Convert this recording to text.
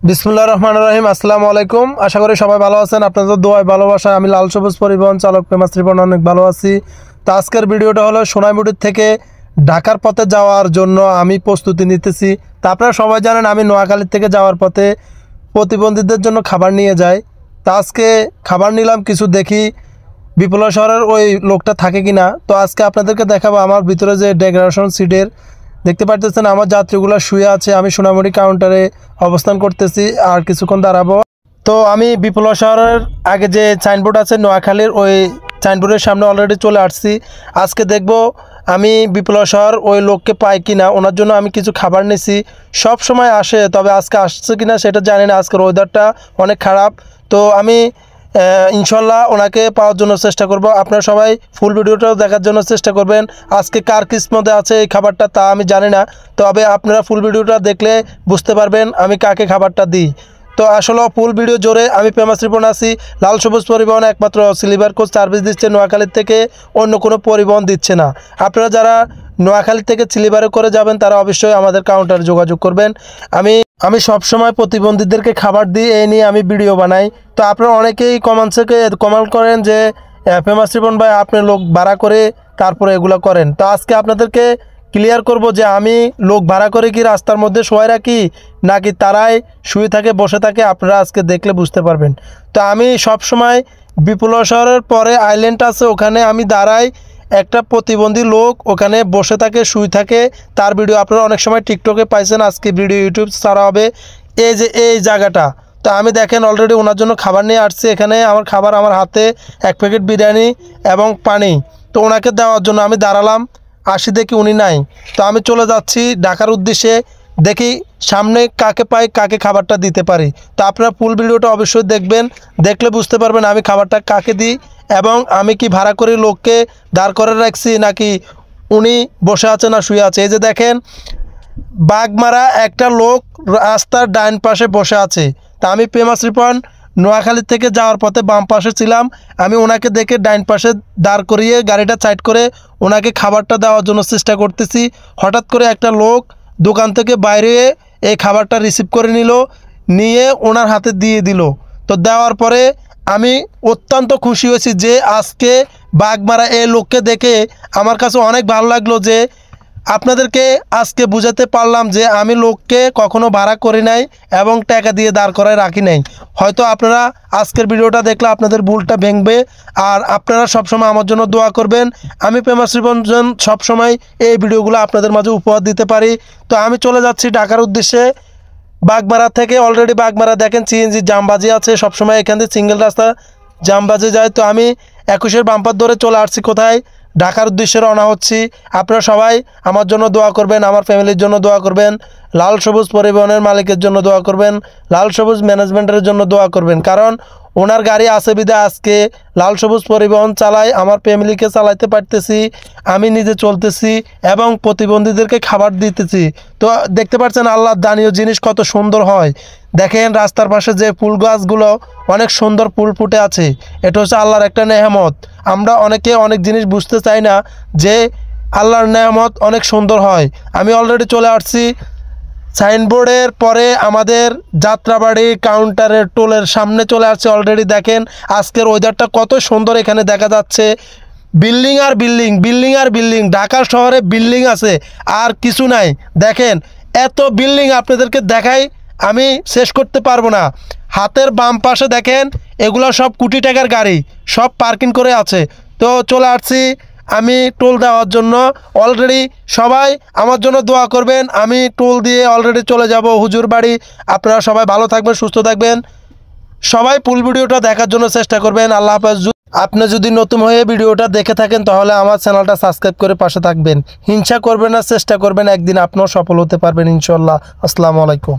বিসমুল্লাহির রহমানির রহিম। আসসালামু আলাইকুম। আশা করি সবাই ভালো আছেন। আপনাদের দোয়ায় ভালোবাসায় আমি লাল সবুজ পরিবহন চালক ফেমাস রিপন অনেক ভালো আছি। তো আজকের ভিডিওটা হলো সোনাইমুড়ি থেকে ঢাকার পথে যাওয়ার জন্য আমি প্রস্তুতি নিতেছি। তা আপনারা সবাই জানেন আমি নোয়াখালী থেকে যাওয়ার পথে প্রতিবন্ধীদের জন্য খাবার নিয়ে যাই। তা আজকে খাবার নিলাম, কিছু দেখি বিপ্লব শহরের ওই লোকটা থাকে কিনা। তো আজকে আপনাদেরকে দেখাবো আমার ভিতরে যে ডেকোরেশন সিটের দেখতে পারতেছেন আমার যাত্রীগুলো শুয়ে আছে। আমি সোনামুড়ি কাউন্টারে অবস্থান করতেছি, আর কিছুক্ষণ দাঁড়াবো। তো আমি বিপ্লব শহরের আগে যে সাইনবোর্ড আছে নোয়াখালীর, ওই সাইনবোর্ডের সামনে অলরেডি চলে আসছি। আজকে দেখব আমি বিপ্লব শহর ওই লোককে পাই কিনা। ওনার জন্য আমি কিছু খাবার নিছি। সব সময় আসে, তবে আজকে আসছে কিনা সেটা জানি না। আজকের ওয়েদারটা অনেক খারাপ। তো আমি ইনশাল্লাহ ওনাকে পাওয়ার জন্য চেষ্টা করব। আপনারা সবাই ফুল ভিডিওটাও দেখার জন্য চেষ্টা করবেন। আজকে কার কিসমতে আছে এই খাবারটা তা আমি জানি না, তবে আপনারা ফুল ভিডিওটা দেখলে বুঝতে পারবেন আমি কাকে খাবারটা দিই। তো আসলে ফুল ভিডিও জোরে আমি ফেমাস রিপন আছি। লাল সবুজ পরিবহন একমাত্র স্লিপার কোচ সার্ভিস দিচ্ছে নোয়াখালীর থেকে, অন্য কোনো পরিবহন দিচ্ছে না। আপনারা যারা নোয়াখালী থেকে স্লিপারে করে যাবেন তারা অবশ্যই আমাদের কাউন্টারে যোগাযোগ করবেন। আমি সবসময় প্রতিবন্ধীদেরকে খাবার দিই, এই নিয়ে আমি ভিডিও বানাই। তো আপনারা অনেকেই কমেন্ট করেন যে ফেমাস রিপন ভাই আপনি লোক ভাড়া করে তারপরে এগুলো করেন। তো আজকে আপনাদেরকে ক্লিয়ার করব যে আমি লোক ভাড়া করে কি রাস্তার মধ্যে শোয় রাখি নাকি তারাই শুয়ে থাকে বসে থাকে, আপনারা আজকে দেখলে বুঝতে পারবেন। তো আমি সব সময় বিপ্লব শহরের পরে আইল্যান্ড আছে, ওখানে আমি দাঁড়াই। একটা প্রতিবন্ধী লোক ওখানে বসে থাকে, শুয়ে থাকে, তার ভিডিও আপনারা অনেক সময় টিকটকে পাইছেন। আজকে ভিডিও ইউটিউব ছাড়া হবে। এই যে এই জায়গাটা, তো আমি দেখেন অলরেডি ওনার জন্য খাবার নিয়ে আসছি। এখানে আমার খাবার আমার হাতে, এক প্যাকেট বিরিয়ানি এবং পানি। তো ওনাকে দেওয়ার জন্য আমি দাঁড়ালাম, আসি দেখি উনি নাই। তো আমি চলে যাচ্ছি ঢাকার উদ্দেশ্যে, দেখি সামনে কাকে পাই, কাকে খাবারটা দিতে পারি। তো আপনারা ফুল ভিডিওটা অবশ্যই দেখবেন, দেখলে বুঝতে পারবেন আমি খাবারটা কাকে দিই এবং আমি কি ভাড়া করে লোককে দাঁড় করে রাখছি নাকি উনি বসে আছে না শুয়ে আছে। এই যে দেখেন বাগমারা একটা লোক রাস্তার ডাইন পাশে বসে আছে। তা আমি ফেমাস রিপন নোয়াখালী থেকে যাওয়ার পথে বাম পাশে ছিলাম। আমি ওনাকে দেখে ডাইন পাশে দাঁড় করিয়ে গাড়িটা সাইড করে ওনাকে খাবারটা দেওয়ার জন্য চেষ্টা করতেছি। হঠাৎ করে একটা লোক দোকান থেকে বাইরে এই খাবারটা রিসিভ করে নিয়ে ওনার হাতে দিয়ে দিল। তো দেওয়ার পরে আমি অত্যন্ত খুশি হয়েছি যে আজকে বাগমারা এই লোককে দেখে আমার কাছে অনেক ভালো লাগলো যে আপনাদেরকে আজকে বুঝাতে পারলাম যে আমি লোককে কখনো ভাড়া করি নাই এবং টাকা দিয়ে দাঁড় করায় রাখি নাই। হয়তো আপনারা আজকের ভিডিওটা দেখলে আপনাদের ভুলটা ভেঙবে। আর আপনারা সবসময় আমার জন্য দোয়া করবেন। আমি ফেমাস রিপন সবসময় এই ভিডিওগুলো আপনাদের মাঝে উপহার দিতে পারি। তো আমি চলে যাচ্ছি ঢাকার উদ্দেশ্যে। বাগমারা থেকে অলরেডি বাগমারা দেখেন সিএনজি জামবাজি আছে, সবসময় এখান থেকে সিঙ্গেল রাস্তা জামবাজি যায়। তো আমি 21-এর বাম্পার ধরে চলে আসছি কোথায়, ঢাকার উদ্দেশ্যে রওনা হচ্ছি। আপনারা সবাই আমার জন্য দোয়া করবেন, আমার ফ্যামিলির জন্য দোয়া করবেন, লাল সবুজ পরিবহনের মালিকের জন্য দোয়া করবেন, লাল সবুজ ম্যানেজমেন্টের জন্য দোয়া করবেন। কারণ ওনার গাড়ি আছে বিধা আজকে লাল সবুজ পরিবহন চালাই, আমার ফ্যামিলিকে চালাইতে পারতেছি, আমি নিজে চলতেছি এবং প্রতিবন্ধীদেরকে খাবার দিতেছি। তো দেখতে পাচ্ছেন আল্লাহর দানীয় জিনিস কত সুন্দর হয়। দেখেন রাস্তার পাশে যে ফুল গাছগুলো অনেক সুন্দর ফুল ফুটে আছে, এটা হচ্ছে আল্লাহর একটা নেয়ামত। আমরা অনেকে অনেক জিনিস বুঝতে চাই না যে আল্লাহর নেয়ামত অনেক সুন্দর হয়। আমি অলরেডি চলে আসছি সাইনবোর্ডের পরে আমাদের যাত্রাবাড়ি কাউন্টারের টোলের সামনে চলে আসছে। অলরেডি দেখেন আজকের ওয়েদারটা কত সুন্দর, এখানে দেখা যাচ্ছে বিল্ডিং আর বিল্ডিং, বিল্ডিং আর বিল্ডিং। ঢাকা শহরে বিল্ডিং আছে আর কিছু নাই। দেখেন এত বিল্ডিং আপনাদেরকে দেখাই আমি শেষ করতে পারবো না। হাতের বাম পাশে দেখেন এগুলো সব কোটি টাকার গাড়ি, সব পার্কিং করে আছে। তো চলে আসছি আমি টোল দেওয়ার জন্য। অলরেডি সবাই আমার জন্য দোয়া করবেন। আমি টোল দিয়ে অলরেডি চলে যাব হুজুর বাড়ি। আপনারা সবাই ভালো থাকবেন, সুস্থ থাকবেন। সবাই ফুল ভিডিওটা দেখার জন্য চেষ্টা করবেন। আল্লাহ হাফেজ। আপনি যদি নতুন হয়ে ভিডিওটা দেখে থাকেন তাহলে আমার চ্যানেলটা সাবস্ক্রাইব করে পাশে থাকবেন। হিংসা করবেন না, চেষ্টা করবেন, একদিন আপনিও সফল হতে পারবেন ইনশাল্লাহ। আসসালামু আলাইকুম।